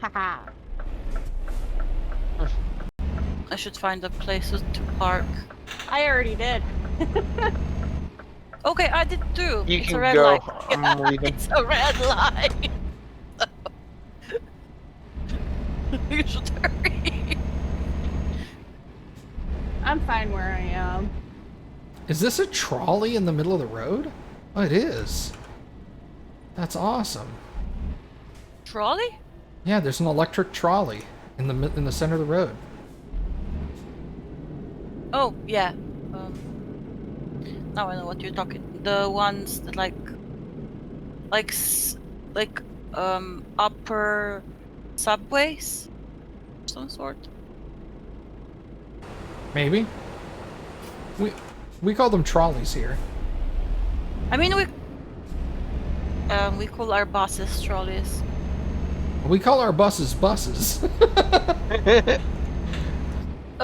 Haha. I should find a place to park. I already did. Okay, I did too. You It's can a red go. light. I'm leaving. It's a red light. You should hurry. I'm fine where I am. Is this a trolley in the middle of the road? Oh, it is. That's awesome. Trolley? Yeah, there's an electric trolley in the center of the road. Oh, yeah. Now I know what you're talking. The ones that like upper subways, some sort. Maybe. We call them trolleys here. I mean, we call our buses trolleys. We call our buses buses.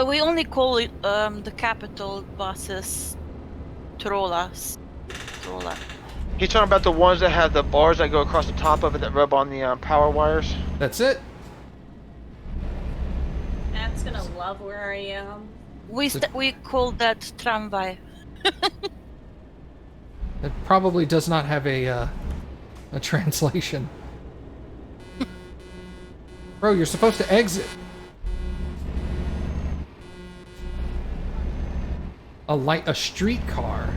We only call it the capital buses trollas. Trolla. He's talking about the ones that have the bars that go across the top of it that rub on the power wires. That's it. Matt's gonna love where I am. We call that tramway. It probably does not have a translation. Bro, you're supposed to exit. A streetcar.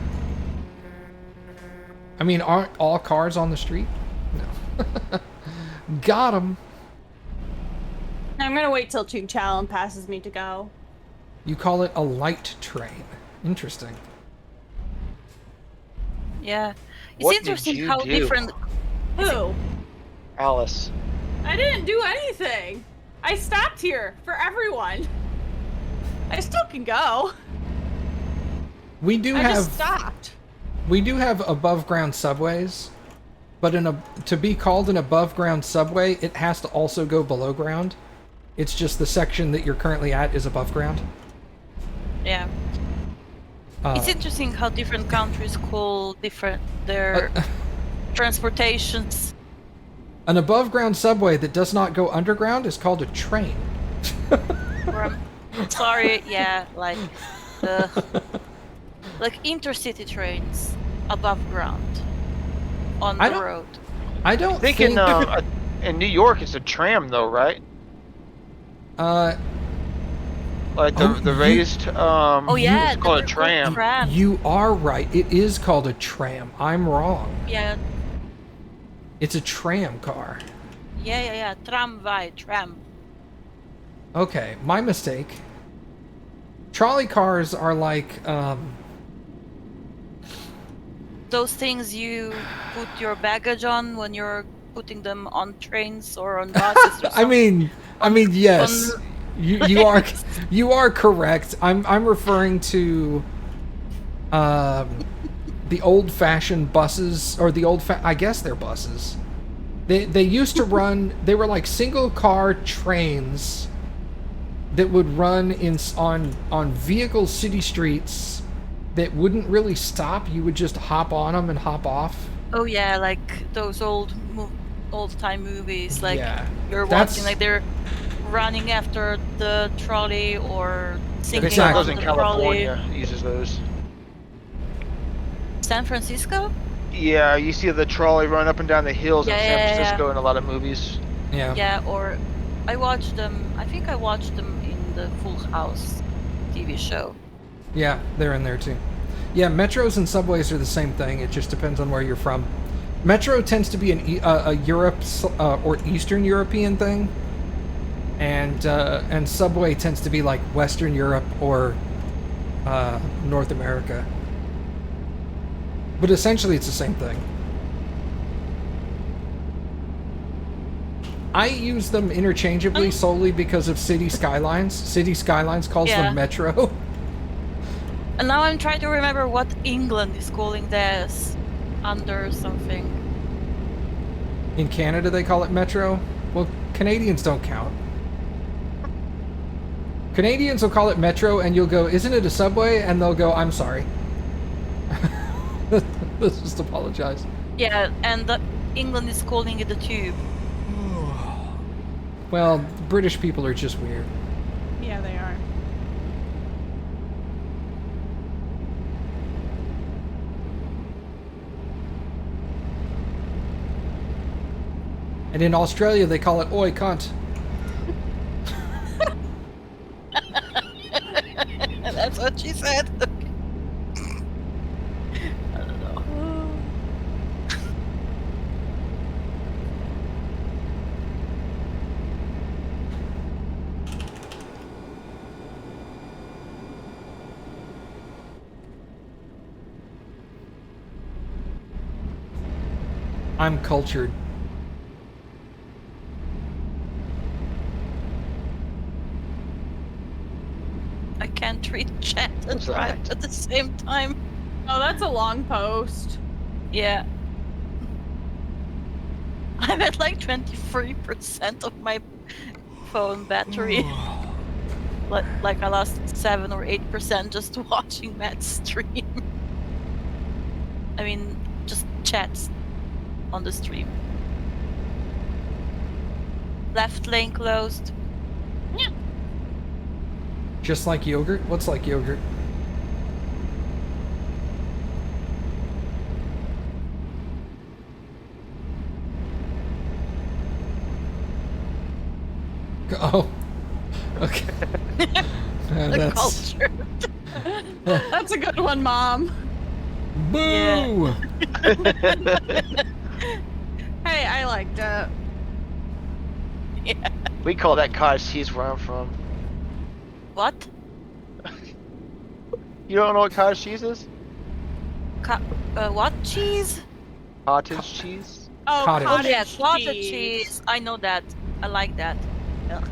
I mean, aren't all cars on the street? No. Got him. I'm gonna wait till Ching Challen passes me to go. You call it a light train. Interesting. Yeah, it's What did interesting you how do? different. Who? Alice. I didn't do anything. I stopped here for everyone. I still can go. We do I have just stopped. we do have above ground subways, but to be called an above ground subway, it has to also go below ground. It's just the section that you're currently at is above ground. Yeah, it's interesting how different countries call their transportations. An above ground subway that does not go underground is called a train. Sorry, yeah, like intercity trains above ground on the road. I don't I think think in New York it's a tram though, right? Like the raised Oh yeah, it's called a they're tram. you are right. It is called a tram. I'm wrong. Yeah, It's a tram car. yeah. Tramway, tram. Okay, my mistake. Trolley cars are like Those things you put your baggage on when you're putting them on trains or on buses. Or I mean yes. You are correct. I'm referring to the old-fashioned buses, or I guess they're buses. They used to run. They were like single-car trains that would run on vehicle city streets that wouldn't really stop. You would just hop on them and hop off. Oh yeah, like those old-time movies. Like you're That's- watching, like they're running after the trolley or singing Exactly. on Those the in trolley. California uses those. San Francisco? Yeah, you see the trolley run up and down the hills in Yeah, San yeah, Francisco in a lot of movies. Yeah. Yeah, or I watched them. I think I watched them in the Full House TV show. Yeah, they're in there too. Yeah, metros and subways are the same thing. It just depends on where you're from. Metro tends to be a Europe or Eastern European thing, and subway tends to be like Western Europe or North America. But essentially, it's the same thing. I use them interchangeably solely because of City Skylines. City Skylines calls them Metro. And now I'm trying to remember what England is calling theirs under something. In Canada, they call it Metro. Well, Canadians don't count. Canadians will call it Metro, and you'll go, "Isn't it a subway?" And they'll go, "I'm sorry." Let's just apologize. Yeah, and England is calling it a tube. Well, British people are just weird. Yeah, they are. And in Australia, they call it "Oi, cunt." That's what she said. I don't know. I'm cultured. I can't read chat and What's that? drive at the same time. Oh, that's a long post. Yeah. I'm at like 23% of my phone battery. like I lost 7 or 8% just watching Matt's stream. I mean, just chats on the stream. Left lane closed. Just like yogurt? What's like yogurt? Oh. Okay. The culture. That's a good one, Mom. Boo! Hey, I liked it. Yeah. We call that cottage cheese where I'm from. What? You don't know what cottage cheese is? What cheese? Cottage cheese? Oh, Cottage. Oh cottage yeah, cottage cheese. cheese. I know that. I like that. Ugh.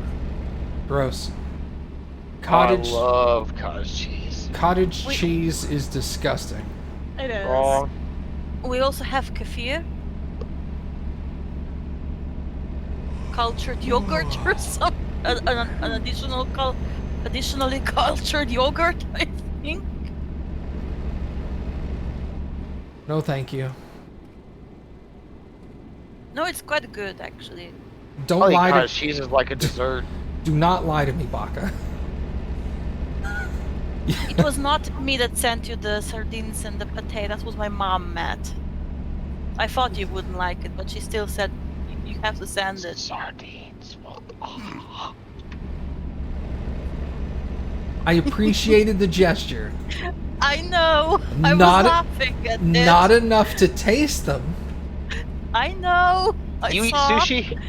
Gross. Cottage I love cottage cheese. cottage Wait. cheese is disgusting. It is. Wrong. We also have kefir. Cultured yogurt or some an additionally cultured yogurt, I think. No, thank you. No, it's quite good actually. I Don't think lie cottage to. cheese is like a dessert. Do not lie to me, Baka. It was not me that sent you the sardines and the pate. That was my mom, Matt. I thought you wouldn't like it, but she still said you have to send it. Sardines. I appreciated the gesture. I know. I was Not- laughing at it. Not enough to taste them. I know. I You eat saw. sushi?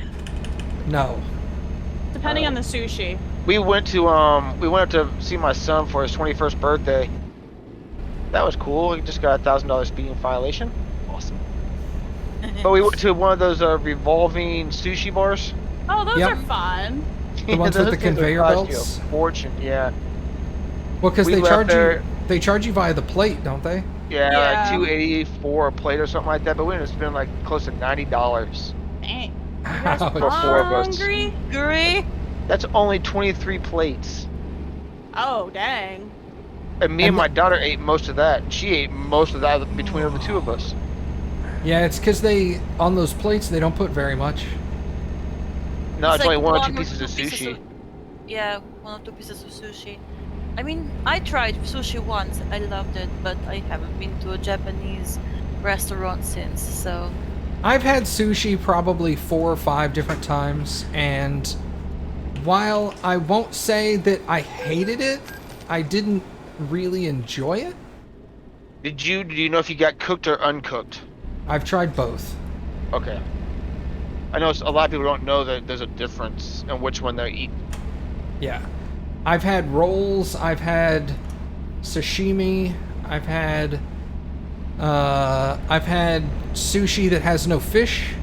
No. Depending on the sushi. We went up to see my son for his 21st birthday. That was cool. He just got a $1,000 speeding violation. Awesome. But we went to one of those revolving sushi bars. Oh, those Yep. are fun. The ones with the Those things would conveyor cost you belts? a fortune, yeah. Well, because We they left charge there- you. They charge you via the plate, don't they? Yeah, Yeah. like $2.84 a plate or something like that. But we ended up spending like close to $90. Dang. Ouch. For 4 of us. Hungry? Agree. That's only 23 plates. Oh, dang. And me And and my daughter ate most of that. She ate most of that between the two of us. Yeah, it's because they on those plates they don't put very much. No, it's like only one or two or pieces of two pieces sushi. Yeah, 1 or 2 pieces of sushi. I mean, I tried sushi once. I loved it, but I haven't been to a Japanese restaurant since. So I've had sushi probably 4 or 5 different times, and while I won't say that I hated it, I didn't really enjoy it. Do you know if you got cooked or uncooked? I've tried both. Okay. I know a lot of people don't know that there's a difference in which one they eat. Yeah. I've had rolls, I've had sashimi, I've had sushi that has no fish.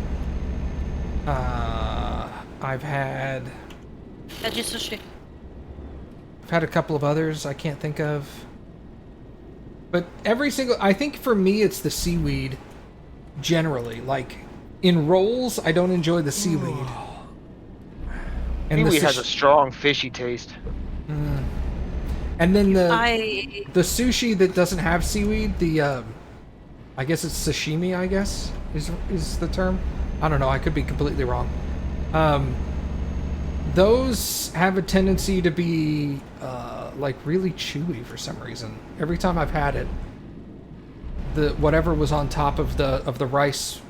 I've had veggie sushi. a couple of others I can't think of. But I think for me it's the seaweed generally. Like in rolls, I don't enjoy the seaweed. And Seaweed has a strong fishy taste. and then the I sushi that doesn't have seaweed, I guess it's sashimi, I guess is the term. I don't know, I could be completely wrong. those have a tendency to be like really chewy for some reason. Every time I've had it, the whatever was on top of the rice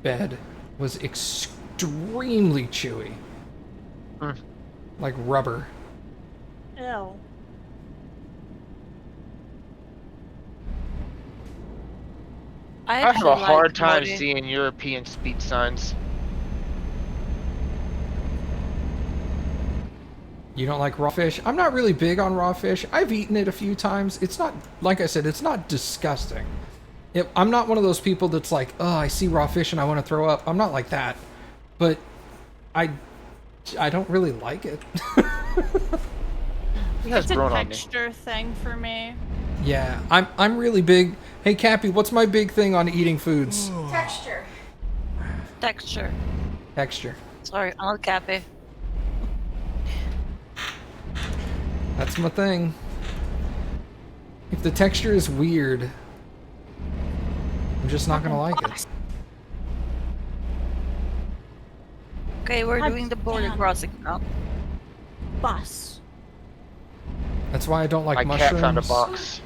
bed was extremely chewy, like rubber. Ew. I have actually a hard like time nori. seeing European speed signs. You don't like raw fish? I'm not really big on raw fish. I've eaten it a few times. It's not, like I said, it's not disgusting. I'm not one of those people that's like, oh, I see raw fish and I want to throw up. I'm not like that. But I don't really like it. It has It's a grown on me. texture thing for me. Yeah, I'm really big. Hey, Cappy, what's my big thing on eating foods? Texture. Texture. Texture. Sorry, I'm not Cappy. That's my thing. If the texture is weird, I'm just not gonna like it. Okay, we're God doing the border damn. crossing now. Bus. That's why I don't like My mushrooms. cat found a box.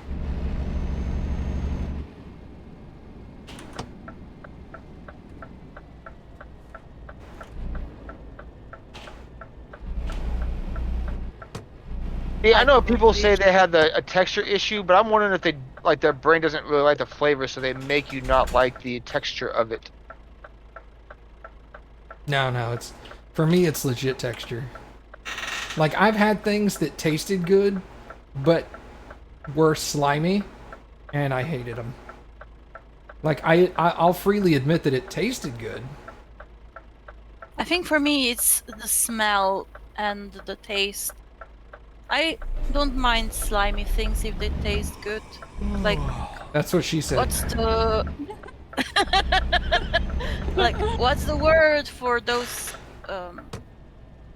Yeah, I know people say they had a texture issue, but I'm wondering if they like their brain doesn't really like the flavor, so they make you not like the texture of it. No, it's for me. It's legit texture. Like I've had things that tasted good, but were slimy, and I hated them. Like I'll freely admit that it tasted good. I think for me it's the smell and the taste. I don't mind slimy things if they taste good. Like, That's what she said. what's the like? What's the word for those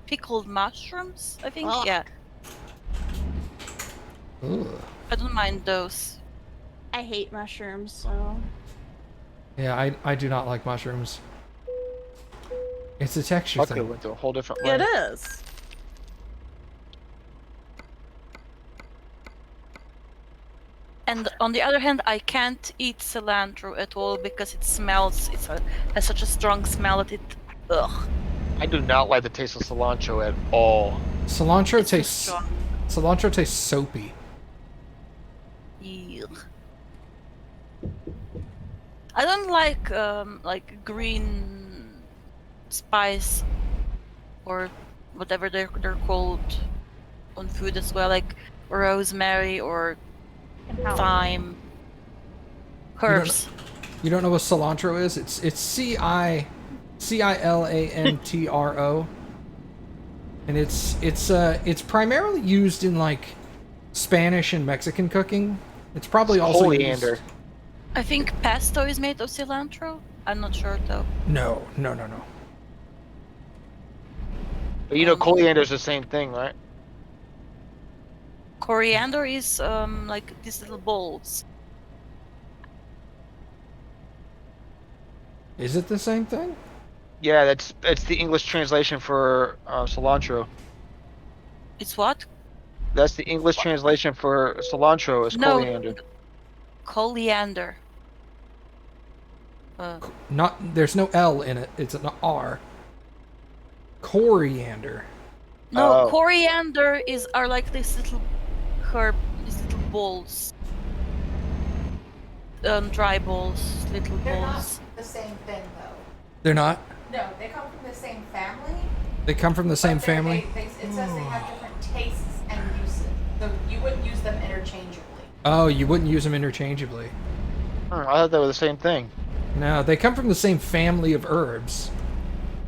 pickled mushrooms? I think Ugh. yeah. Ugh. I don't mind those. I hate mushrooms, so. Yeah, I do not like mushrooms. It's a texture Luckily, thing. went to a whole different way. It is. And on the other hand, I can't eat cilantro at all because it smells. Has such a strong smell that it. Ugh. I do not like the taste of cilantro at all. Cilantro It's so tastes. strong. Cilantro tastes soapy. Ew. I don't like green spice or whatever they're called on food as well, like rosemary or thyme, herbs. You don't know what cilantro is? It's CILANTRO, and it's primarily used in like Spanish and Mexican cooking. It's probably also Coriander. used. I think pesto is made of cilantro. I'm not sure though. No. But you know, coriander is the same thing, right? Coriander is like these little balls. Is it the same thing? Yeah, it's the English translation for cilantro. It's what? That's the English translation for cilantro is No, coriander. coriander. Not there's no L in it. It's an R. Coriander. No, Oh. coriander are like these little herb, these little balls. Dry balls, little They're not balls. the same thing, though. They're not. No, they come from the same family. They come from the same but they're- family. it says they have different tastes and uses. So you wouldn't use them interchangeably. Oh, you wouldn't use them interchangeably. I thought they were the same thing. No, they come from the same family of herbs,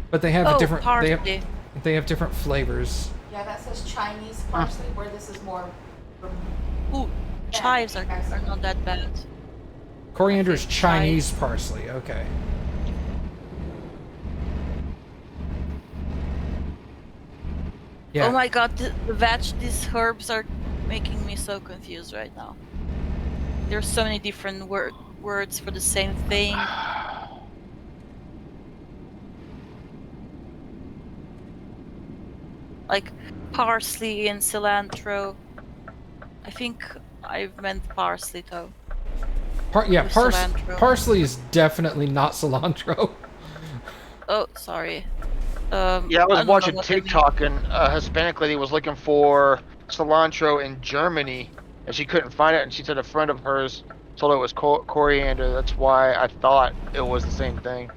but they have a different. Parsley. They have different flavors. Yeah, that says Chinese parsley, where this is more from Ooh, chives are not that bad. Coriander is think Chinese parsley. Okay. Yeah. Oh my god, these herbs are making me so confused right now. There's so many different words for the same thing. like parsley and cilantro. I think I meant parsley though. Yeah, Or cilantro. parsley is definitely not cilantro. Oh, sorry. Yeah, I was don't know watching what I mean. TikTok, and a Hispanic lady was looking for cilantro in Germany, and she couldn't find it. And she said a friend of hers told her it was coriander. That's why I thought it was the same thing.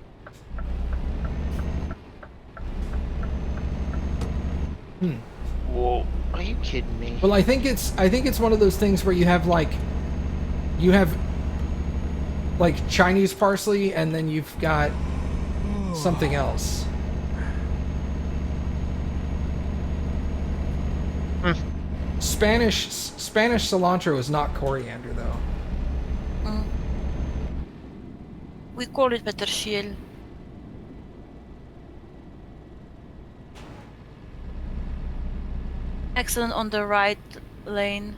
Whoa, are you kidding me? Well, I think it's one of those things where you have like Chinese parsley, and then you've got something else. Spanish cilantro is not coriander though. We call it petersilie. Excellent on the right lane.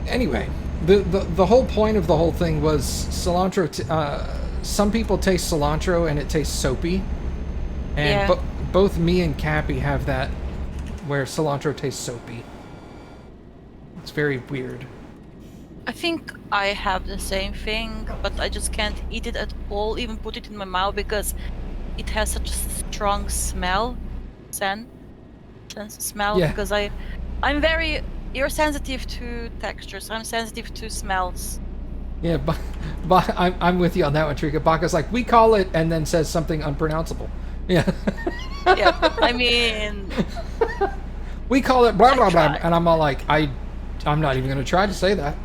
Anyway, the whole point of the whole thing was cilantro. Some people taste cilantro and it tastes soapy, and Yeah. both me and Cappy have that, where cilantro tastes soapy. It's very weird. I think I have the same thing, but I just can't eat it at all, even put it in my mouth, because it has such a strong smell. Sense of smell. Yeah. Because you're sensitive to textures. I'm sensitive to smells. Yeah, but I'm with you on that one, Trika. Baka's like, we call it, and then says something unpronounceable. Yeah. Yeah, I mean, We call it blah blah blah, try. and I'm all like, I'm not even gonna try to say that.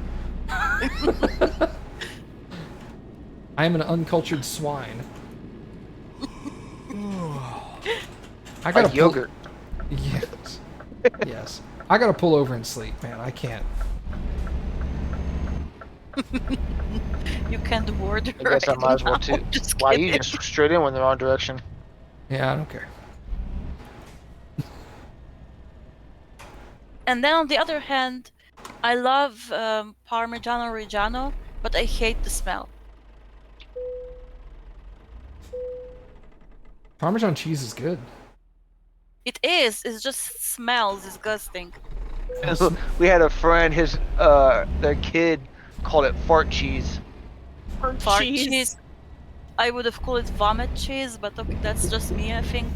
I am an uncultured swine. I gotta Like yogurt. Yes. Yes. I gotta pull over and sleep, man. I can't. you can't order. I guess I might as well now. too. Just Wow, you kidding. just straight in when the wrong direction. Yeah, I don't care. And then on the other hand, I love Parmigiano Reggiano, but I hate the smell. Parmesan cheese is good. It is. It just smells disgusting. We had a friend, their kid called it fart cheese. Or Fart cheese. cheese. I would have called it vomit cheese, but okay, that's just me, I think.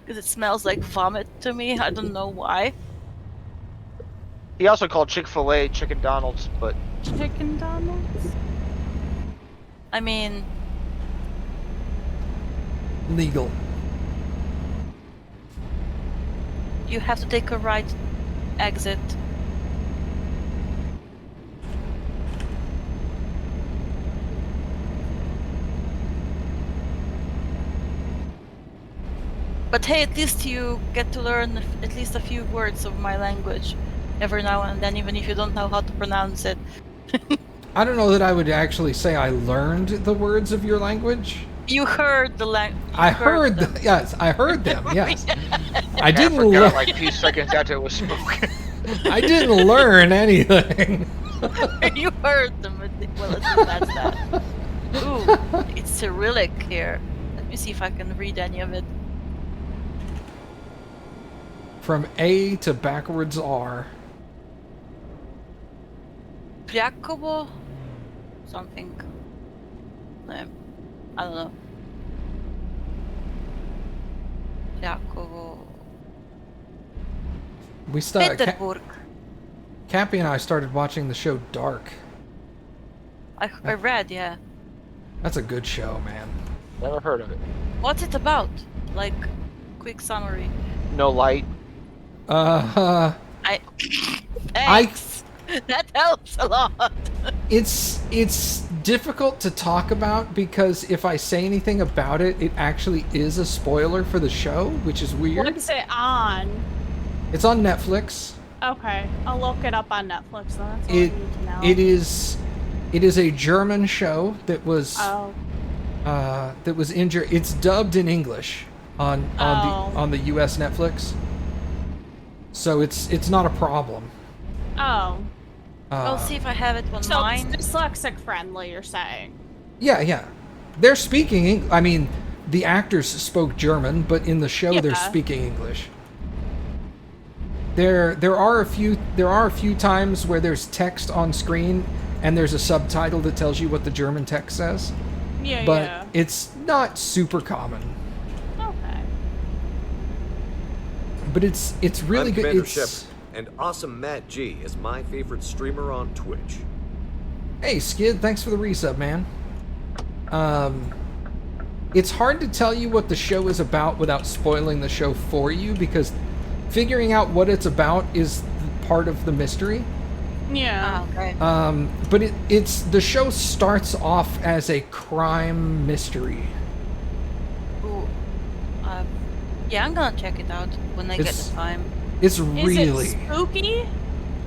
Because it smells like vomit to me. I don't know why. He also called Chick-fil-A Chicken Donald's, but Chicken Donald's. I mean, Legal. you have to take a right exit. But hey, at least you get to learn at least a few words of my language every now and then, even if you don't know how to pronounce it. I don't know that I would actually say I learned the words of your language. You heard the language. I heard them. Yes, I heard them. Yes. I I didn't forgot learn. like 2 seconds after it was spoken. I didn't learn anything. You heard them. Well, at least that's that. Ooh, it's Cyrillic here. Let me see if I can read any of it. From A to backwards R. Priakovo? Something. I don't know. Priakovo. We started. Peterburg. Cappy and I started watching the show Dark. I read, yeah. That's a good show, man. Never heard of it. What's it about? Like, quick summary. No light. Thanks. That helps a lot. It's difficult to talk about because if I say anything about it, it actually is a spoiler for the show, which is weird. What's it on? It's on Netflix. Okay, I'll look it up on Netflix. Then that's all It I need to know. it is a German show that was Oh, injured. It's dubbed in English on the US Netflix. So it's not a problem. oh. I'll see if I have it on So mine. it's dyslexic friendly, you're saying? Yeah, yeah. They're speaking. I mean, the actors spoke German, but in the show they're Yeah. speaking English. There are a few times where there's text on screen and there's a subtitle that tells you what the German text says, Yeah, but yeah. it's not super common. Okay. But it's really I'm good. Commander It's Shepard, and AwesomeMattG is my favorite streamer on Twitch. Hey Skid, thanks for the resub, man. It's hard to tell you what the show is about without spoiling the show for you, because figuring out what it's about is part of the mystery. Yeah. Oh, okay. But it's the show starts off as a crime mystery. Ooh. Yeah, I'm gonna check it out when I get It's- the time. It's Is really it spooky?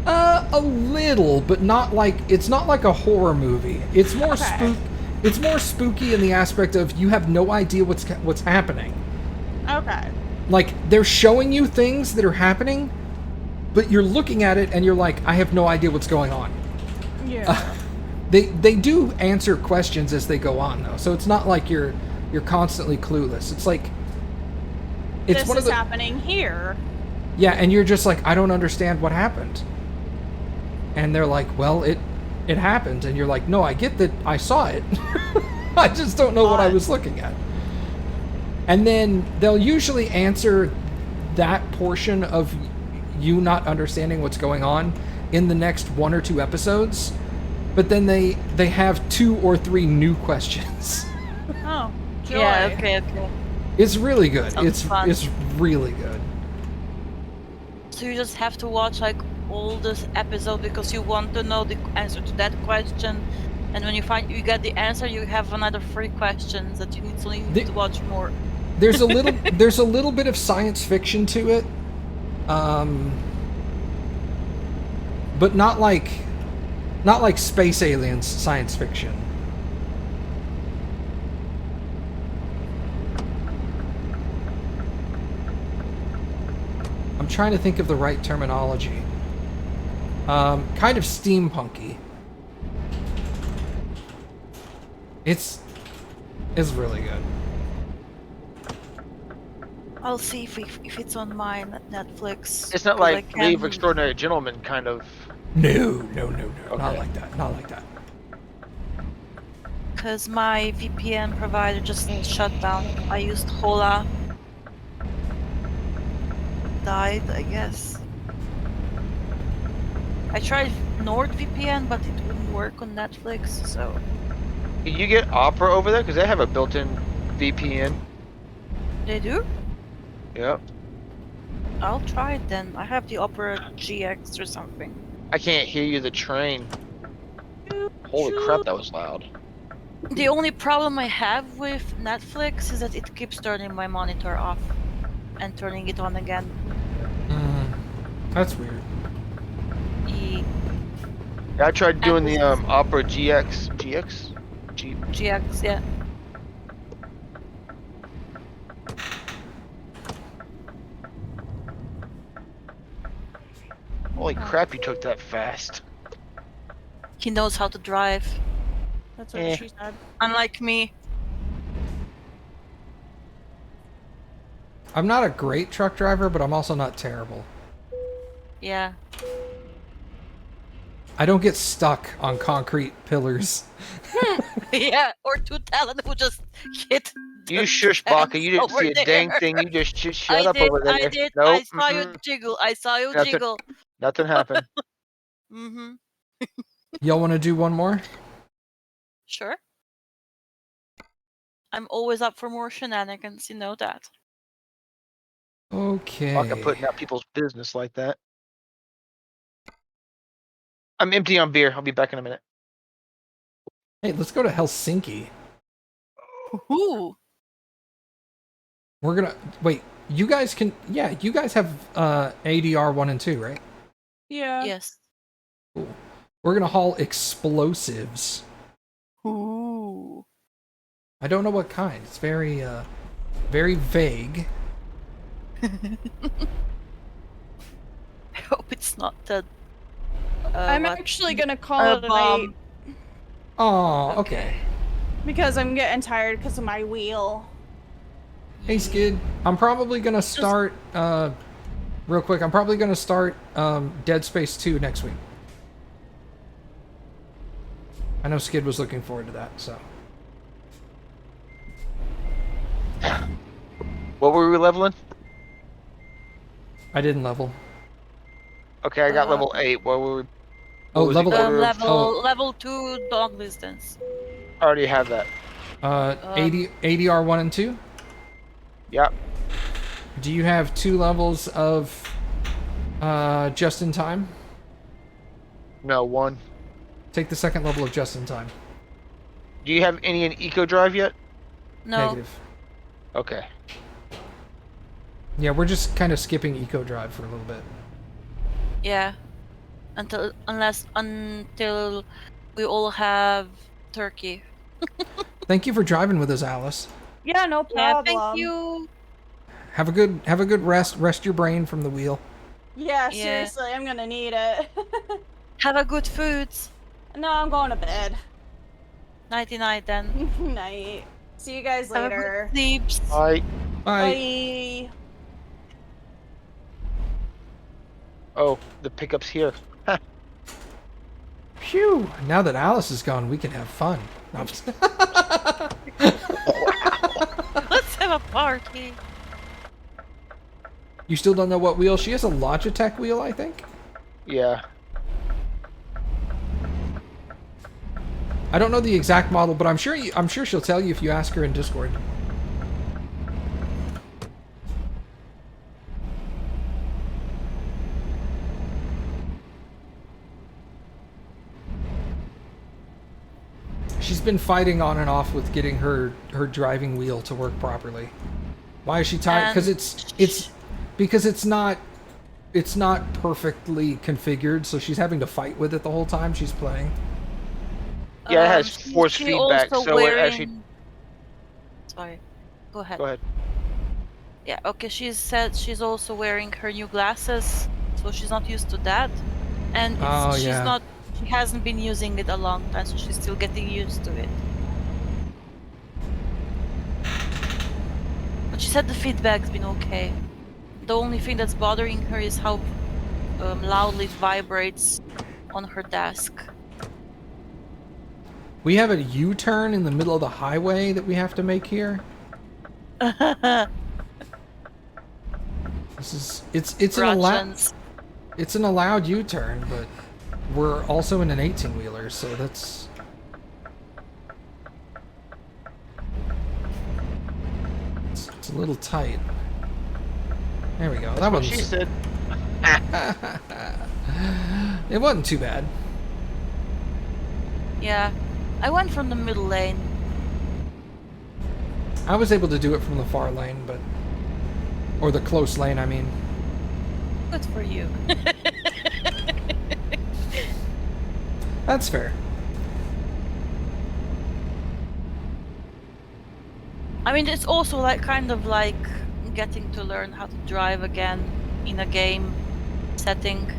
a little, but not like it's not like a horror movie. It's more Okay. It's more spooky in the aspect of you have no idea what's happening. Okay. Like, they're showing you things that are happening, but you're looking at it and you're like, I have no idea what's going on. Yeah. They do answer questions as they go on, though, so it's not like you're constantly clueless. It's like it's this one is of the happening here. yeah, and you're just like, I don't understand what happened. And they're like, well, it happened, and you're like, no, I get that, I saw it. I just don't know what I was looking at. And then they'll usually answer that portion of you not understanding what's going on in the next 1 or 2 episodes, but then they have 2 or 3 new questions. Oh, joy. Yeah, okay. It's really good. Sounds fun. It's really good. So you just have to watch like all this episode because you want to know the answer to that question, and when you get the answer, you have another 3 questions that you need to watch more. There's a little bit of science fiction to it, but not like space aliens science fiction. I'm trying to think of the right terminology. Kind of steampunky. It's really good. I'll see if it's on mine at Netflix. It's not 'cause I like Leave can- Extraordinary Gentlemen kind of. No. Not Okay. like that. Not like that. Because my VPN provider just shut down. I used Hola. Died, I guess. I tried NordVPN, but it wouldn't work on Netflix, so... Can you get Opera over there? Because they have a built-in VPN. They do? Yep. I'll try it then. I have the Opera GX or something. I can't hear you, the train. Holy crap, that was loud. The only problem I have with Netflix is that it keeps turning my monitor off and turning it on again. That's weird. E Yeah, I tried doing the Apple's- Opera GX. GX, yeah. Holy crap, you took that fast. He knows how to drive. That's what Eh. she said. Unlike me. I'm not a great truck driver, but I'm also not terrible. Yeah. I don't get stuck on concrete pillars. Yeah, or two talent who just hit. You the shush, fence Baka. You didn't over see a dang there. thing. You just shut I up did, over there. I did. Nope. I saw you mm-mm, jiggle. I saw you Nothing. jiggle. Nothing happened. Mm-hmm. Y'all want to do one more? Sure. I'm always up for more shenanigans, you know that. Okay. Baka putting out people's business like that. I'm empty on beer. I'll be back in a minute. Hey, let's go to Helsinki. Ooh. We're gonna wait. You guys can. Yeah, you guys have ADR 1 and 2, right? Yeah. Yes. Cool. We're gonna haul explosives. Ooh. I don't know what kind. It's very vague. I hope it's not the I'm what? actually gonna call it a night bomb. Oh, okay. because I'm getting tired because of my wheel. Hey, Skid. I'm probably gonna start, real quick, I'm probably gonna start, Dead Space 2 next week. I know Skid was looking forward to that, so. What were we leveling? I didn't level. Okay, I got level 8. What were we? Oh, was the level- order of- Level 2 dog distance. I already have that. 80R1 and 2? Yep. Do you have 2 levels of, just in time? No, 1. Take the second level of just in time. Do you have any in Eco Drive yet? No. Negative. Okay. Yeah, we're just kind of skipping Eco Drive for a little bit. Yeah. Until we all have turkey. Thank you for driving with us, Alice. Yeah, no Yeah, problem. thank you. Have a good rest your brain from the wheel. Yeah, Yeah. seriously, I'm gonna need it. Have a good food. No, I'm going to bed. Nighty night then. Night. See you guys Have a later. good sleeps. Bye. Bye. Bye. Oh, the pickup's here. Phew. Now that Alice is gone, we can have fun. No, I'm just- Let's have a party. You still don't know what wheel? She has a Logitech wheel, I think. Yeah. I don't know the exact model, but I'm sure she'll tell you if you ask her in Discord. She's been fighting on and off with getting her driving wheel to work properly. Why is she tired? Because it's not perfectly configured, so she's having to fight with it the whole time she's playing. Yeah, it has She- force she feedback, also so it actually. wearing- Sorry. Go ahead. Go ahead. Yeah, okay, she said she's also wearing her new glasses, so she's not used to that. And she hasn't been using it a long time, so she's still getting used to it. But she said the feedback's been okay. The only thing that's bothering her is how loudly it vibrates on her desk. We have a U-turn in the middle of the highway that we have to make here. It's an allowed U-turn, but we're also in an 18-wheeler, so that's it's a little tight. There we go. That What one's. she said. It wasn't too bad. Yeah, I went from the middle lane. I was able to do it from the far lane, or the close lane, I mean. Good for you. That's fair. I mean, it's also like kind of like getting to learn how to drive again in a game setting.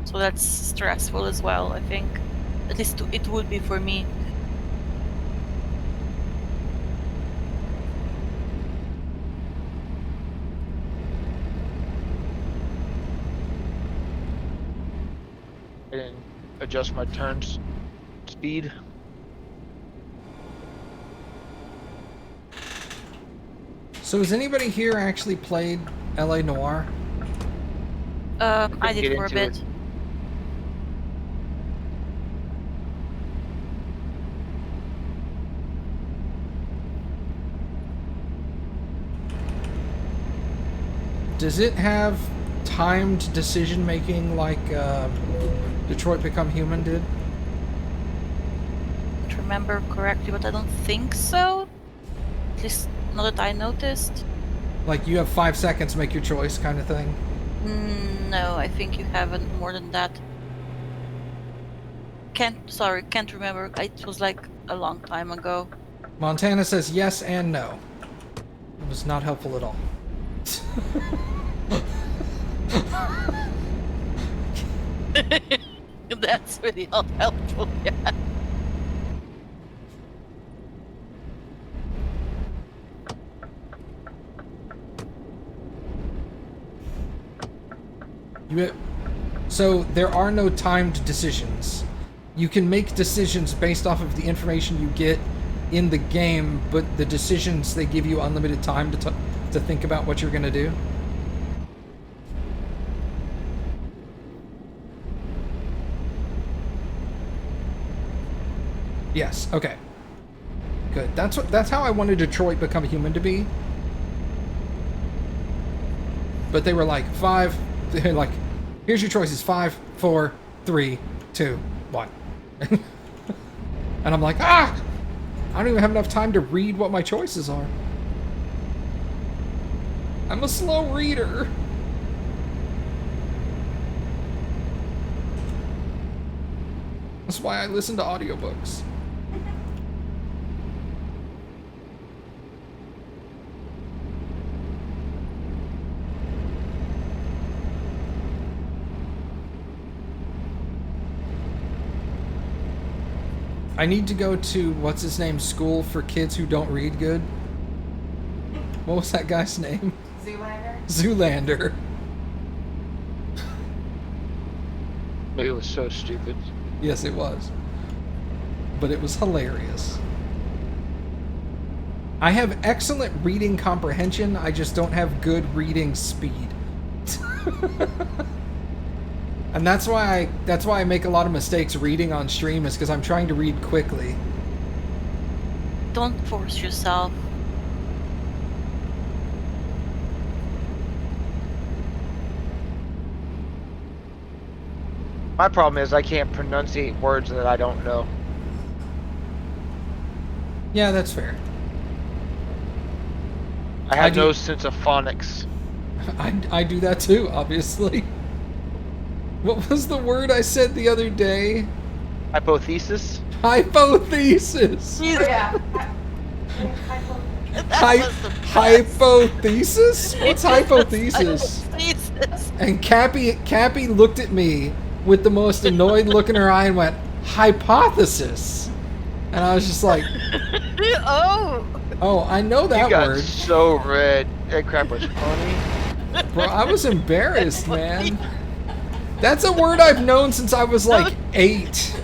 So that's stressful as well, I think. At least it would be for me. I didn't adjust my turns speed. So has anybody here actually played LA Noire? I get did for a into bit. it. Does it have timed decision making like Detroit Become Human did? Don't remember correctly, but I don't think so. At least not that I noticed. Like you have 5 seconds to make your choice kind of thing? No, I think you haven't more than that. Can't remember. It was like a long time ago. Montana says yes and no. It was not helpful at all. That's really not helpful. Yeah. So there are no timed decisions. You can make decisions based off of the information you get in the game, but the decisions, they give you unlimited time to think about what you're gonna do. Yes. Okay. Good. That's how I wanted Detroit Become Human to be. But they were like they're like, here's your choices: 5, 4, 3, 2, 1. And I'm like, I don't even have enough time to read what my choices are. I'm a slow reader. That's why I listen to audiobooks. I need to go to, what's his name, school for kids who don't read good. What was that guy's name? Zoolander? Zoolander. It was so stupid. Yes, it was. But it was hilarious. I have excellent reading comprehension, I just don't have good reading speed. And that's why I make a lot of mistakes reading on stream, is because I'm trying to read quickly. Don't force yourself. My problem is I can't pronunciate words that I don't know. Yeah, that's fair. I have do- no sense of phonics. I do that too, obviously. What was the word I said the other day? Hypothesis? Hypothesis! Yeah. Hypothesis? What's hypothesis? Hypothesis. And Cappy looked at me with the most annoyed look in her eye and went, hypothesis. And I was just like, Oh, I know that You got word. so red. That crap was funny. Bro, I was embarrassed, man. That's a word I've known since I was like 8.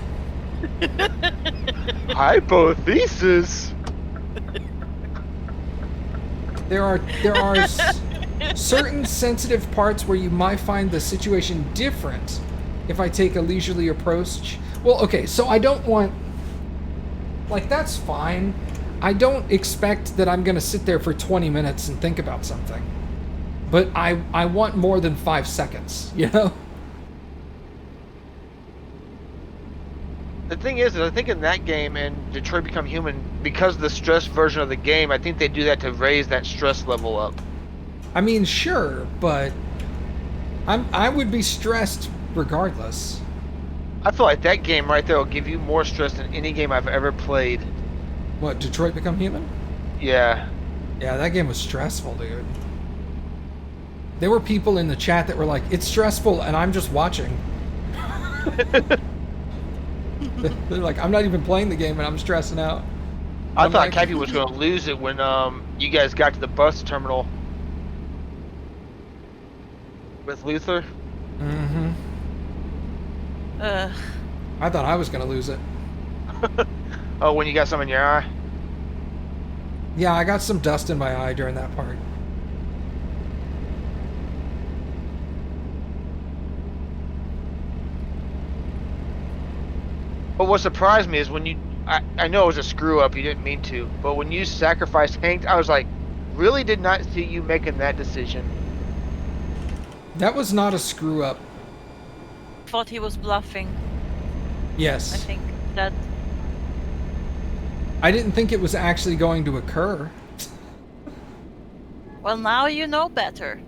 Hypothesis? There are certain sensitive parts where you might find the situation different if I take a leisurely approach. Well, okay, so I don't want... Like, that's fine. I don't expect that I'm going to sit there for 20 minutes and think about something. But I want more than 5 seconds, you know? The thing is I think in that game and Detroit Become Human, because of the stress version of the game, I think they do that to raise that stress level up. I mean, sure, but I would be stressed regardless. I feel like that game right there will give you more stress than any game I've ever played. What, Detroit Become Human? Yeah. Yeah, that game was stressful, dude. There were people in the chat that were like, it's stressful, and I'm just watching. They're like, I'm not even playing the game, and I'm stressing out. I I'm thought like, Cappy was going to lose it when you guys got to the bus terminal with Luther. Mm-hmm. I thought I was going to lose it. Oh, when you got some in your eye? Yeah, I got some dust in my eye during that part. But what surprised me is when you... I know it was a screw up, you didn't mean to, but when you sacrificed Hank, I was like, really did not see you making that decision. That was not a screw up. thought he was bluffing. Yes. I think that. I didn't think it was actually going to occur. Well, now you know better.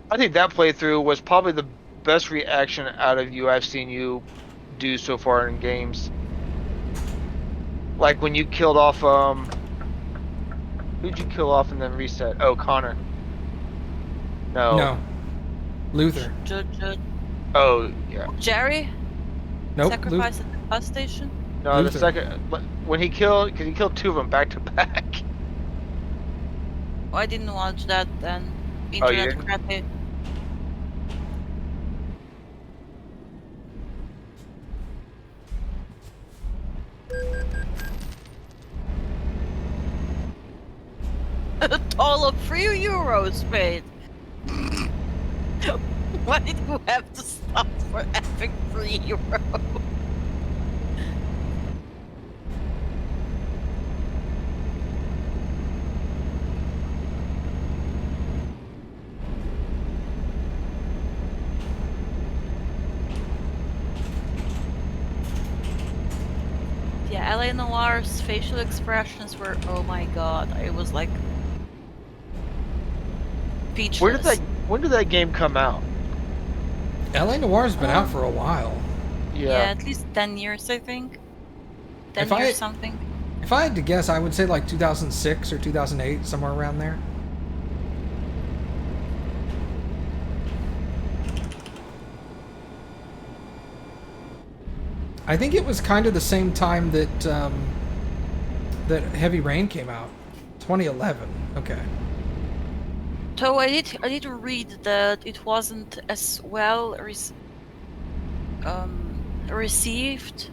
I think that playthrough was probably the best reaction out of you I've seen you do so far in games. Like when you killed off, who'd you kill off and then reset? Oh, Connor. No. Luther. Oh, yeah. Jerry? Nope. Sacrificed at the bus station? No, Luther. the second when he killed, because he killed 2 of them back to back. Oh, I didn't watch that then. Oh, you Internet didn't? crappy. A total of €3 paid. Why did you have to stop for effing €3? Yeah, LA Noir's facial expressions were, oh my god, I was like speechless. When did that game come out? LA Noir's been out for a while. Yeah, Yeah. at least 10 years, I think. 10 If I- years something. If I had to guess, I would say like 2006 or 2008, somewhere around there. I think it was kind of the same time that that Heavy Rain came out, 2011. Okay. So I did read that it wasn't as well received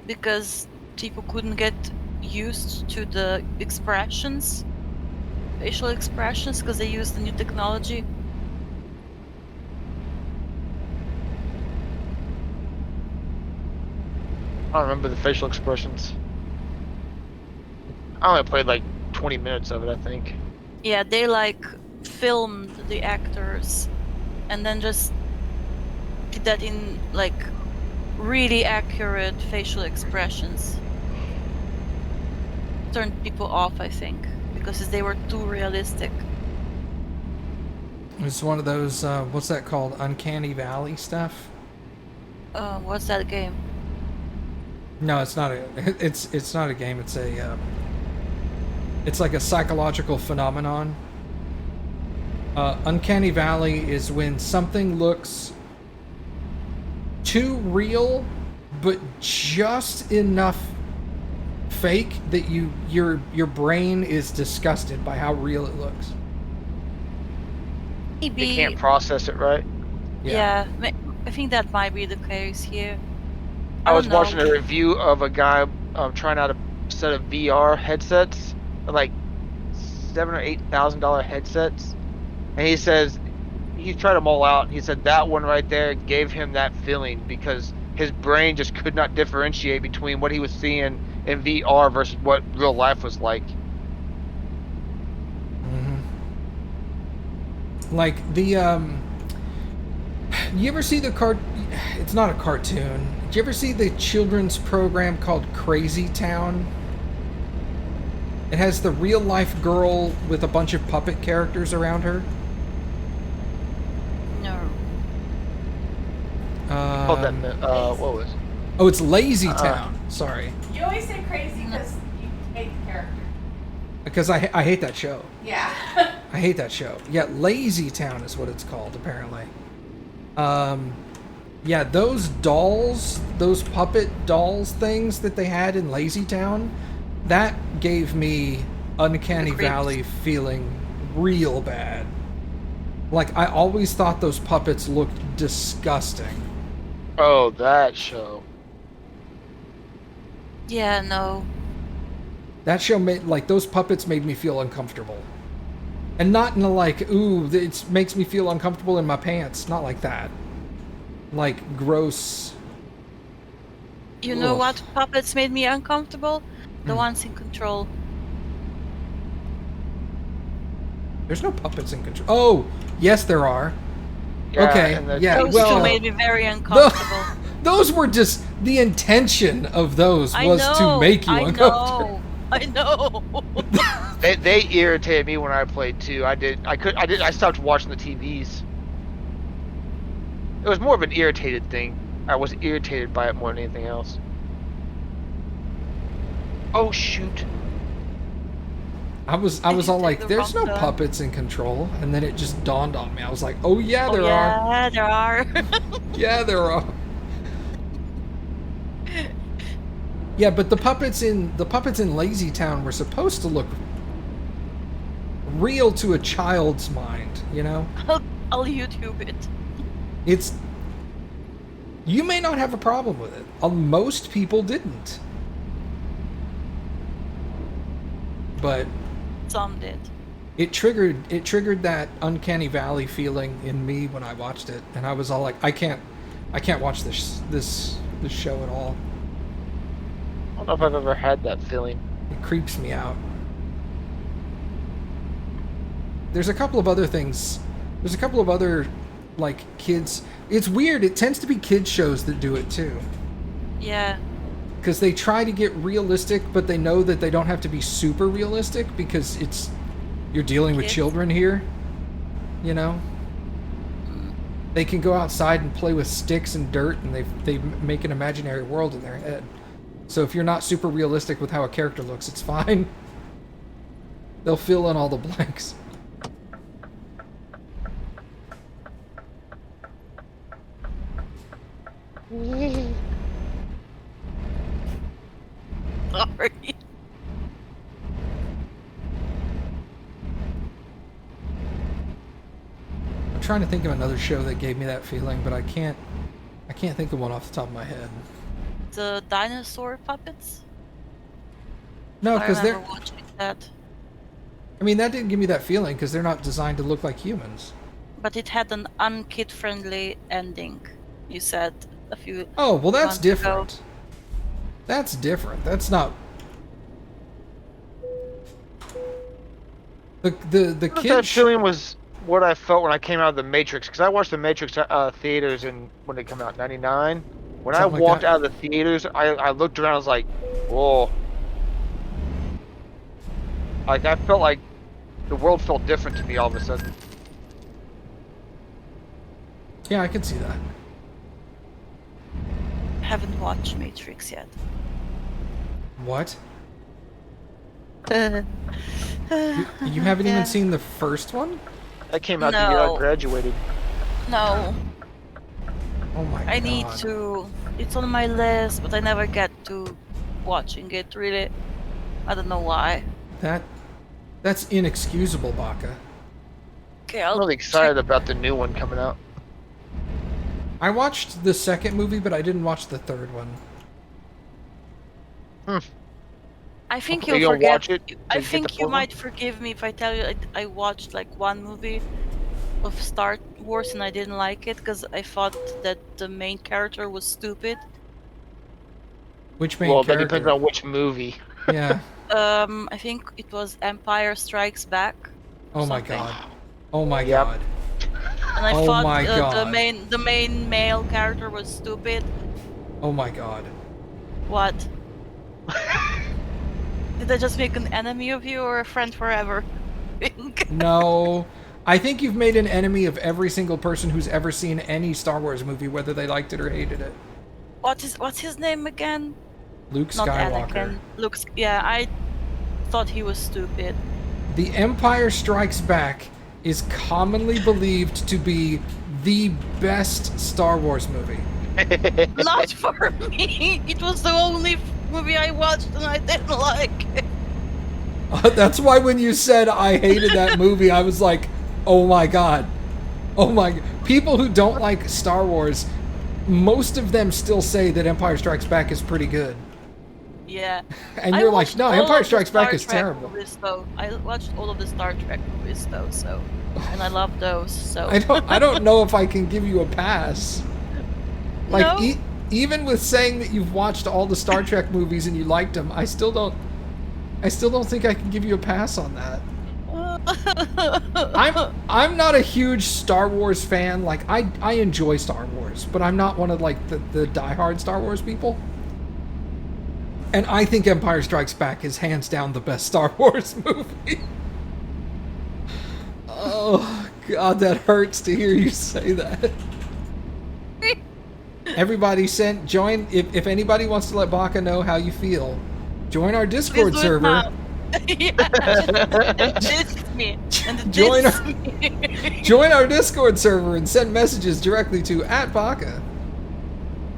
because people couldn't get used to the expressions, facial expressions, because they used the new technology. I don't remember the facial expressions. I only played like 20 minutes of it, I think. Yeah, they like filmed the actors and then just did that in like really accurate facial expressions. Turned people off, I think, because they were too realistic. It's one of those, what's that called? Uncanny Valley stuff? What's that game? No, it's not a. It's not a game. It's a. It's like a psychological phenomenon. Uncanny Valley is when something looks too real, but just enough fake that your brain is disgusted by how real it looks. Maybe. You can't process it right. Yeah, I think that might be the case here. I was don't know. watching a review of a guy trying out a set of VR headsets, like $7,000 or $8,000 headsets, and he says he tried them all out. And he said that one right there gave him that feeling because his brain just could not differentiate between what he was seeing in VR versus what real life was like. Like the you ever see the it's not a cartoon. Did you ever see the children's program called Crazy Town? It has the real life girl with a bunch of puppet characters around her. No. Called that, what was? Oh, it's Lazy Town. Sorry, You always say crazy because you hate the character. because I hate that show. Yeah. I hate that show. Yeah, Lazy Town is what it's called, apparently. Yeah, those dolls, those puppet dolls things that they had in Lazy Town, that gave me Uncanny creeps. Valley feeling real bad. Like, I always thought those puppets looked disgusting. Oh, that show. Yeah, no. That show made, like, those puppets made me feel uncomfortable. And not in a, like, ooh, it makes me feel uncomfortable in my pants. Not like that. Like, gross. You know Ugh. what puppets made me uncomfortable? The ones in Control. There's no puppets in Control. Oh, yes, there are. Yeah, Okay, and the- yeah, Those well, two made me very uncomfortable. those were just the intention of those I was know, to make you uncomfortable. I know. They irritated me when I played too. I stopped watching the TVs. It was more of an irritated thing. I was irritated by it more than anything else. Oh shoot. I was all Take like, the "There's no wrong turn. puppets in Control," and then it just dawned on me. I was like, "Oh yeah, Oh, there are. yeah, there are. Yeah, there are." Yeah, but the puppets in Lazy Town were supposed to look real to a child's mind, you know? I'll YouTube it. It's you may not have a problem with it. Most people didn't. But Some did. it triggered that uncanny valley feeling in me when I watched it, and I was all like, I can't watch this show at all. I don't know if I've ever had that feeling. It creeps me out. There's a couple of other things. There's a couple of other, like, kids. It's weird. It tends to be kids shows that do it too. Yeah. Because they try to get realistic, but they know that they don't have to be super realistic because you're dealing with Kids. children here. You know? They can go outside and play with sticks and dirt, and they make an imaginary world in their head. So if you're not super realistic with how a character looks, it's fine. They'll fill in all the blanks. Sorry. I'm trying to think of another show that gave me that feeling, but I can't think of one off the top of my head. The dinosaur puppets? No, I because remember they're. watching that. I mean, that didn't give me that feeling because they're not designed to look like humans. But it had an unkid-friendly ending, you said a few Oh, well, that's months ago. different. That's different. That's not. The That kids. feeling was what I felt when I came out of the Matrix, because I watched the Matrix theaters in when it came out, '99. When I Something like walked that. out of the theaters, I looked around, I was like, whoa. Like, I felt like the world felt different to me all of a sudden. Yeah, I can see that. Haven't watched Matrix yet. What? You haven't Yeah. even seen the first one? That came out the year I No. graduated. No, Oh my god. I need to. It's on my list, but I never get to watching it, really. I don't know why. That's inexcusable, Baka. Okay, I'm I'll really excited about the new one coming out. I watched the second movie, but I didn't watch the third one. I think Are you you'll gonna forgive. watch it I to get the think you fourth one? might forgive me if I tell you I watched like one movie of Star Wars and I didn't like it because I thought that the main character was stupid. Which main Well, that character? depends on which movie. Yeah. I think it was Empire Strikes Back. or Oh my something. god. Oh my Yep. god. And I Oh thought my the God. main male character was stupid. Oh my god. What? Did I just make an enemy of you or a friend forever? No. I think you've made an enemy of every single person who's ever seen any Star Wars movie, whether they liked it or hated it. What's his name again? Luke Not Skywalker. Anakin. Yeah, I thought he was stupid. The Empire Strikes Back is commonly believed to be the best Star Wars movie. Not for me. It was the only movie I watched and I didn't like it. That's why when you said I hated that movie, I was like, oh my god. Oh my. People who don't like Star Wars, most of them still say that Empire Strikes Back is pretty good. Yeah. And I you're like, watched no, all Empire of the Strikes Back Star is Trek terrible. movies, though. I watched all of the Star Trek movies though, so and I love those. So I don't know if I can give you a pass. Like No. even with saying that you've watched all the Star Trek movies and you liked them, I still don't think I can give you a pass on that. I'm not a huge Star Wars fan. Like I enjoy Star Wars, but I'm not one of like the diehard Star Wars people. And I think Empire Strikes Back is hands down the best Star Wars movie. Oh god, that hurts to hear you say that. Everybody join if anybody wants to let Baka know how you feel. Join our Discord Please do it server. now. And dissed me. And Join dissed our- me. Join our Discord server and send messages directly to @Baka.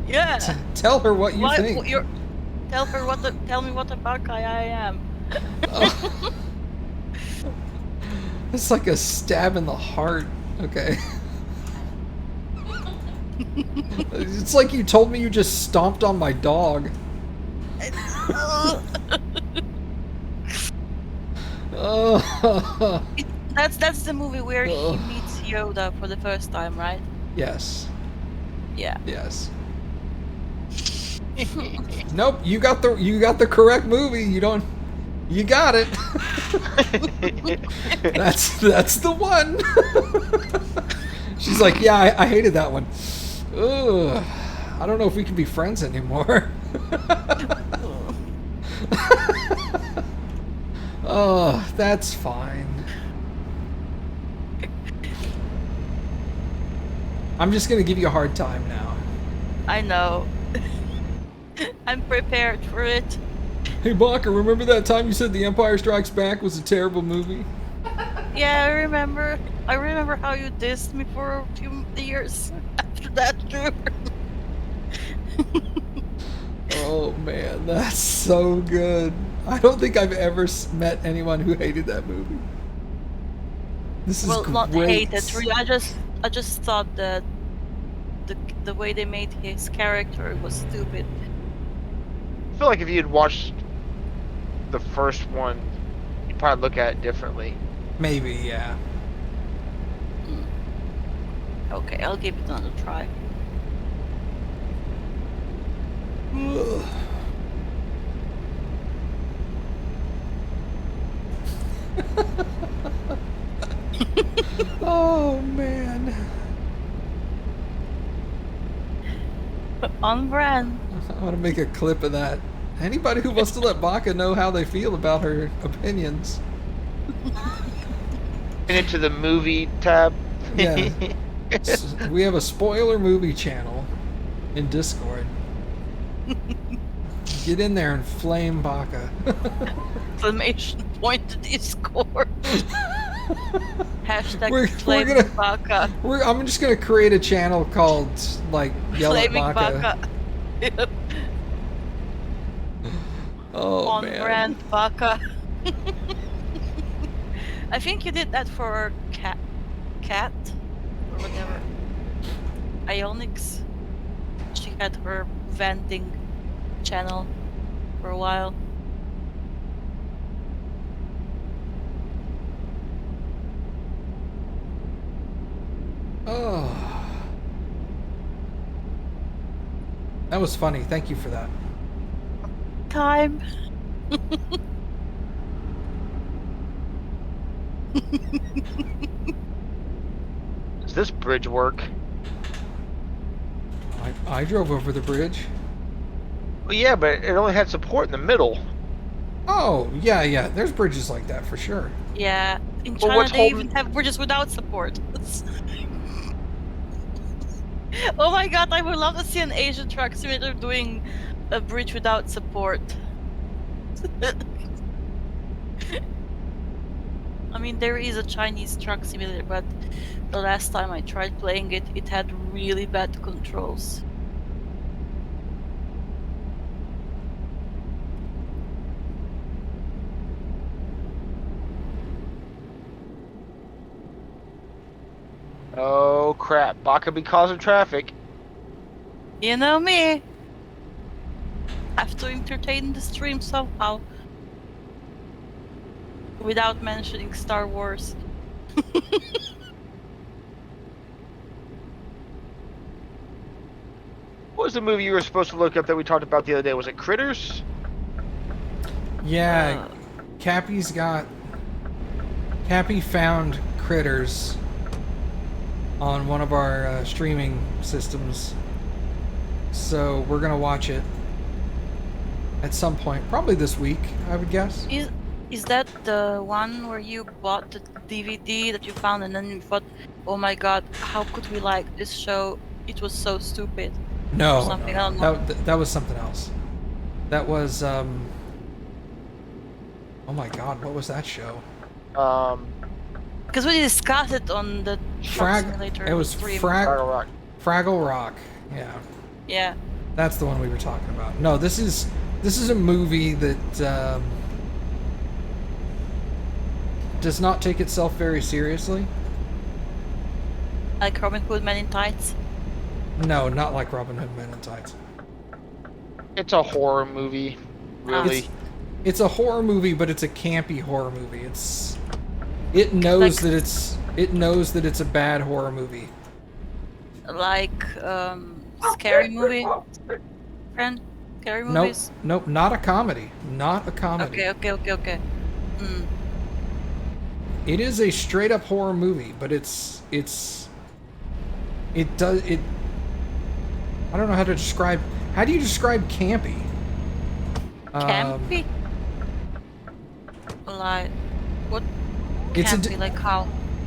Yeah. Tell her what you What- think. what you're- Tell me what a bad guy I am. Oh. It's like a stab in the heart. Okay. It's like you told me you just stomped on my dog. Oh. That's the movie where he Ugh. meets Yoda for the first time, right? Yes. Yeah. Yes. Nope, you got the correct movie. You got it. That's the one. She's like, yeah, I hated that one. Ugh. I don't know if we can be friends anymore. Oh, that's fine. I'm just gonna give you a hard time now. I know. I'm prepared for it. Hey, Baka, remember that time you said The Empire Strikes Back was a terrible movie? Yeah, I remember. I remember how you dissed me for a few years after that too. Oh man, that's so good. I don't think I've ever met anyone who hated that movie. This is Well, not great. hated. Really, I just thought that the way they made his character was stupid. I feel like if you had watched the first one, you'd probably look at it differently. Maybe, yeah. Okay, I'll give it another try. Ugh. Oh man. On brand. I want to make a clip of that. Anybody who wants to let Baka know how they feel about her opinions. And into the movie tab. Yeah. We have a spoiler movie channel in Discord. Get in there and flame Baka. Exclamation point Discord. Hashtag We're flaming gonna- Baka. I'm just gonna create a channel called like Yell at Flaming Baka. Baka. Oh On man. brand Baka. I think you did that for cat or whatever. Ionix. She had her venting channel for a while. Oh. That was funny. Thank you for that. Time. Does this bridge work? I drove over the bridge. Well, yeah, but it only had support in the middle. Oh, yeah. There's bridges like that for sure. Yeah. In Well, China what's they holding- even have bridges without support. Oh my god, I would love to see an Asian truck simulator doing a bridge without support. I mean, there is a Chinese truck simulator, but the last time I tried playing it, it had really bad controls. Oh crap! Baka be causing traffic. You know me. Have to entertain the stream somehow. Without mentioning Star Wars. What was the movie you were supposed to look up that we talked about the other day? Was it Critters? Yeah, Cappy found Critters on one of our streaming systems. So we're gonna watch it at some point, probably this week, I would guess. Is that the one where you bought the DVD that you found and then you thought, oh my god, how could we like this show? It was so stupid. No, Or something, I don't know. that was something else. That was Oh my god, what was that show? Because we discussed it on the Truck Simulator It was stream. Fraggle Rock. Fraggle Rock. Yeah. Yeah. That's the one we were talking about. No, this is a movie that does not take itself very seriously. Like Robin Hood Men in Tights. No, not like Robin Hood Men in Tights. It's a horror movie, really. It's a horror movie, but it's a campy horror movie. It knows Like- that it's a bad horror movie. Like scary movie. Friend? Scary movies? Nope, not a comedy. Not a comedy. Okay. It is a straight up horror movie, but it I don't know how to describe. How do you describe campy? Campy? Like what? It's Campy, like how?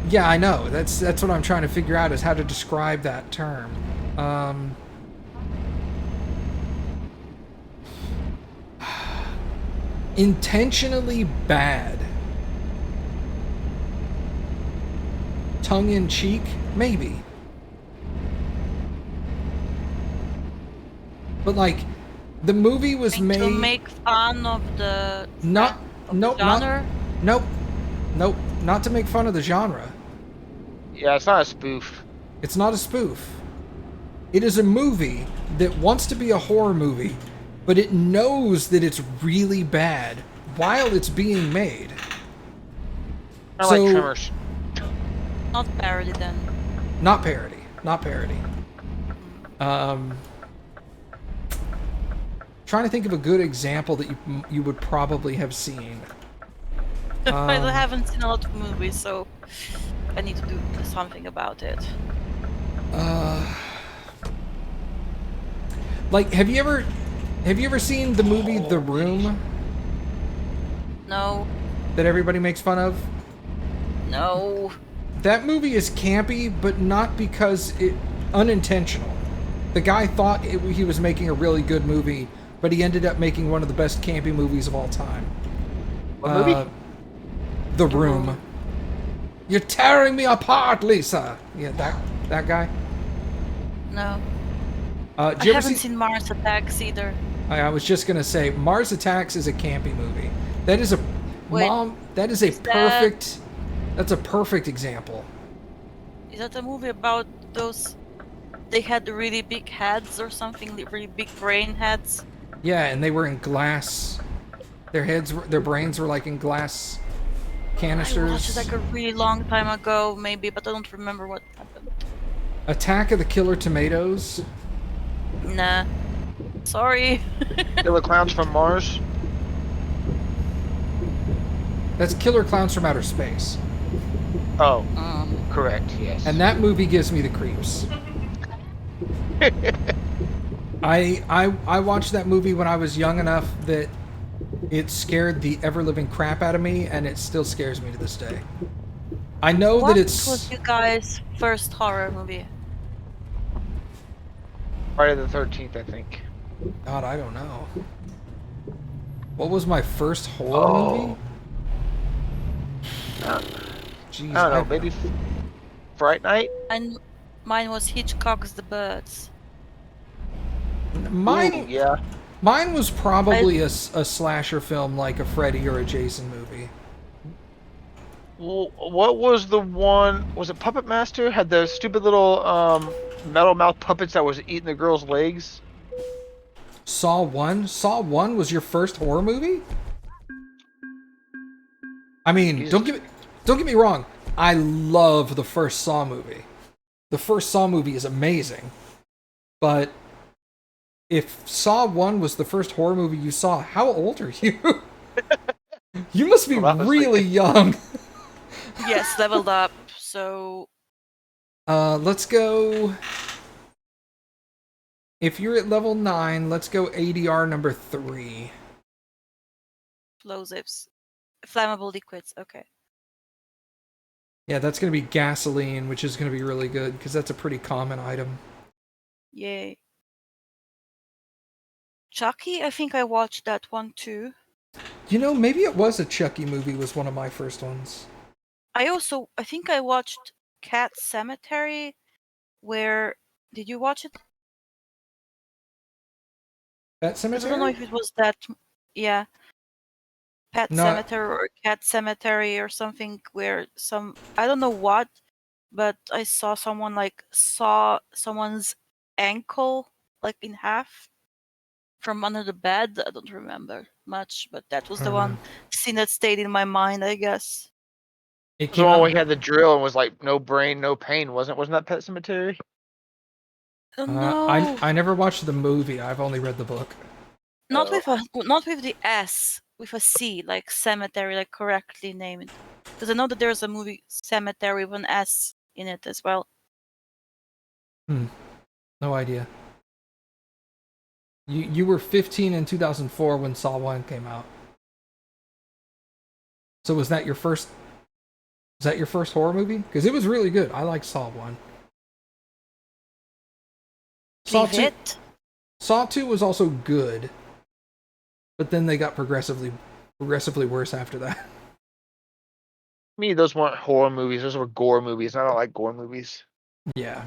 Yeah, I know. That's what I'm trying to figure out is how to describe that term. Intentionally bad. Tongue in cheek, maybe. But like, the movie was To made. make fun of the Nope, genre? nope, not to make fun of the genre. Yeah, it's not a spoof. It's not a spoof. It is a movie that wants to be a horror movie, but it knows that it's really bad while it's being made. I like Tremors. Not parody then. Not parody. Trying to think of a good example that you would probably have seen. I haven't seen a lot of movies, so I need to do something about it. Like, have you ever seen the movie The Room No. that everybody makes fun of? No. That movie is campy, but not because it unintentional. The guy thought he was making a really good movie, but he ended up making one of the best campy movies of all time. What movie? The Room. You're tearing me apart, Lisa. Yeah, that guy. No. Did I you ever haven't seen Mars Attacks either. I was just gonna say Mars Attacks is a campy movie. That is a Wait, That is a is that- perfect. That's a perfect example. Is that a movie about those? They had really big heads or something, really big brain heads. Yeah, and they were in glass. Their brains were like in glass canisters. I watched it like a really long time ago, maybe, but I don't remember what happened. Attack of the Killer Tomatoes. Nah. Sorry. Killer Clowns from Mars. That's Killer Clowns from Outer Space. Oh, correct. Yes. And that movie gives me the creeps. I watched that movie when I was young enough that it scared the ever-living crap out of me, and it still scares me to this day. I know What that it's... was you guys' first horror movie? Friday the 13th, I think. God, I don't know. What was my first horror movie? Jeez, I don't know. Maybe Fright Night. And mine was Hitchcock's The Birds. Mine, Ooh, yeah. mine was probably a slasher film like a Freddy or a Jason movie. Well, what was the one? Was it Puppet Master? Had the stupid little metal mouth puppets that was eating the girl's legs. Saw 1? Saw 1 was your first horror movie? I mean, don't get me wrong. I love the first Saw movie. The first Saw movie is amazing. But if Saw 1 was the first horror movie you saw, how old are you? You must be really young. Yes, leveled up. So Let's go... If you're at level 9, let's go ADR number 3. explosives, flammable liquids. Okay. Yeah, that's going to be gasoline, which is going to be really good, because that's a pretty common item. Yay. Chucky, I think I watched that one too. You know, maybe it was a Chucky movie. Was one of my first ones. I think I watched Cat Cemetery. Where did you watch it? That 'Cause I don't know Cemetery? if it was that. Yeah, Pet No, Cemetery or Cat Cemetery or something where I don't know what, but I saw someone's ankle like in half from under the bed. I don't remember much, but that was I the don't know. one scene that stayed in my mind, I guess. It So came when out. we had the drill and was like no brain, no pain, wasn't that Pet Cemetery? Oh no, I never watched the movie. I've only read the book. not with the S, with a C, like cemetery, like correctly named. Because I know that there's a movie Cemetery with an S in it as well. No idea. You were 15 in 2004 when Saw 1 came out. So was that your first? Was that your first horror movie? Because it was really good. I like Saw 1. Saw Leave 2. it. Saw 2 was also good, but then they got progressively worse after that. To me, those weren't horror movies; those were gore movies. And I don't like gore movies. Yeah.